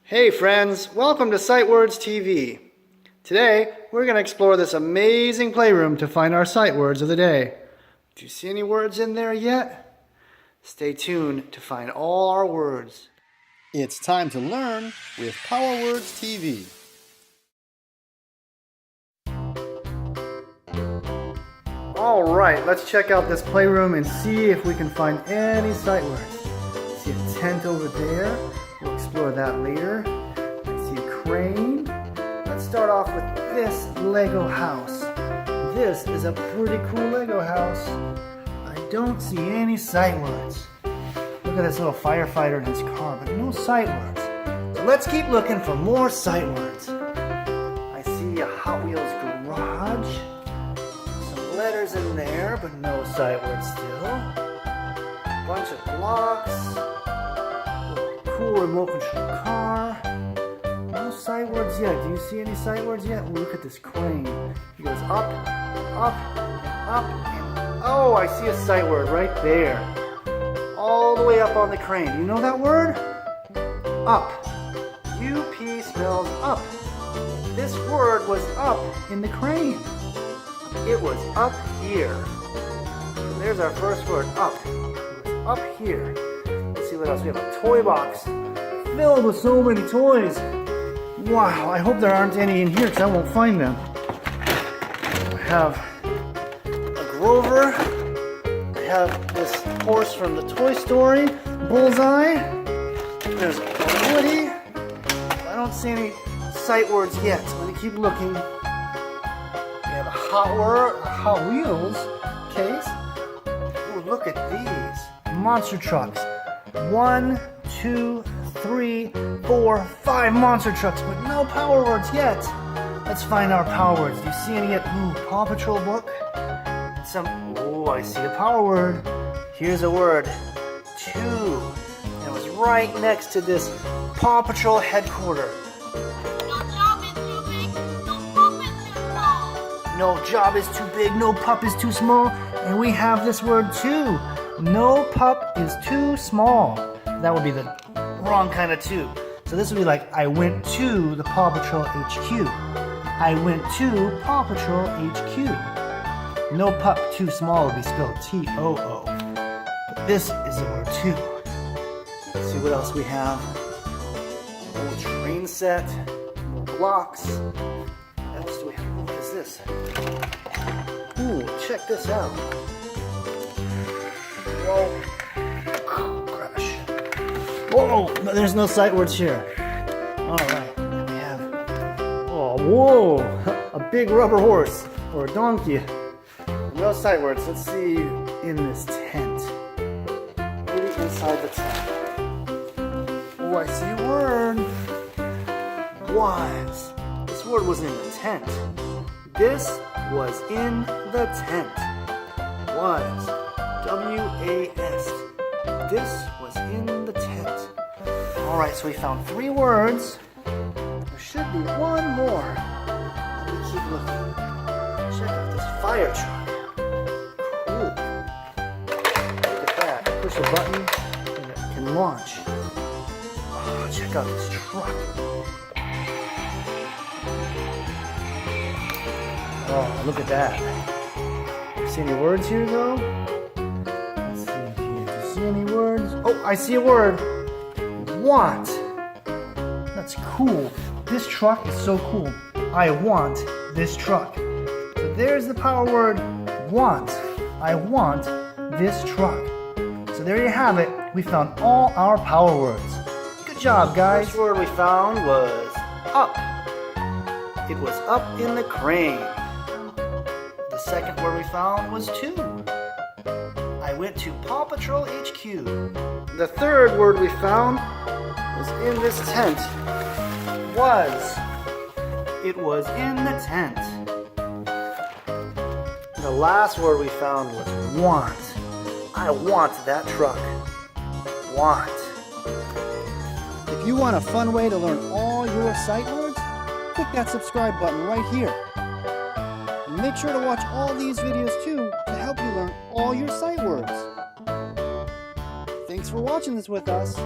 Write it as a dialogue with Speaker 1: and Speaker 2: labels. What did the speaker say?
Speaker 1: Hey friends, welcome to Sight Words TV. Today, we're going to explore this amazing playroom to find our sight words of the day. Do you see any words in there yet? Stay tuned to find all our words.
Speaker 2: It's time to learn with Power Words TV.
Speaker 1: Alright, let's check out this playroom and see if we can find any sight words. See a tent over there. We'll explore that later. I see a crane. Let's start off with this Lego house. This is a pretty cool Lego house. I don't see any sight words. Look at this little firefighter in his car, but no sight words. So let's keep looking for more sight words. I see a Hot Wheels garage. Some letters in there, but no sight words still. A bunch of blocks. Cool remote control car. No sight words yet. Do you see any sight words yet? Ooh, look at this crane. He goes up, up, and up, and oh, I see a sight word right there. All the way up on the crane. You know that word? Up. UP spells up. This word was up in the crane. It was up here. So there's our first word, up. It was up here. Let's see what else. We have a toy box filled with so many toys. Wow, I hope there aren't any in here because I won't find them. I have a Grover. I have this horse from the Toy Story, Bullseye. There's a Woody. I don't see any sight words yet, so let me keep looking. We have a Hot Wheels case. Oh, look at these monster trucks. 1, 2, 3, 4, 5 monster trucks, but no power words yet. Let's find our power words. Do you see any yet? Ooh, Paw Patrol book. Oh, I see a power word. Here's a word, 2. It was right next to this Paw Patrol headquarters. No job is too big, no pup is too small. And we have this word 2. No pup is too small. That would be the wrong kind of 2. So this would be like, I went to the Paw Patrol HQ. I went to Paw Patrol HQ. No pup too small would be spelled T-O-O. But this is the word 2. Let's see what else we have. Old train set, more blocks. What else do we have? What is this? Ooh, check this out. Whoa. Crash. Whoa, there's no sight words here. Alright, we have, oh, whoa, a big rubber horse, or a donkey. No sight words. Let's see in this tent. Maybe inside the tent. Oh, I see a word. Was. This word was in the tent. This was in the tent. Was. W-A-S. This was in the tent. Alright, so we found 3 words. There should be one more. Let me keep looking. Check out this fire truck. Cool. Look at that. Push a button and it can launch. Oh, check out this truck. Oh, look at that. See any words here though? Let's see here. Do you see any words? Oh, I see a word. Want. That's cool. This truck is so cool. I want this truck. So there's the power word, want. I want this truck. So there you have it. We found all our power words. Good job, guys. The first word we found was up. It was up in the crane. The second word we found was 2. I went to Paw Patrol HQ. The third word we found was in this tent. Was. It was in the tent. The last word we found was want. I want that truck. Want.
Speaker 2: If you want a fun way to learn all your sight words, click that subscribe button right here. And make sure to watch all these videos too to help you learn all your sight words. Thanks for watching this with us.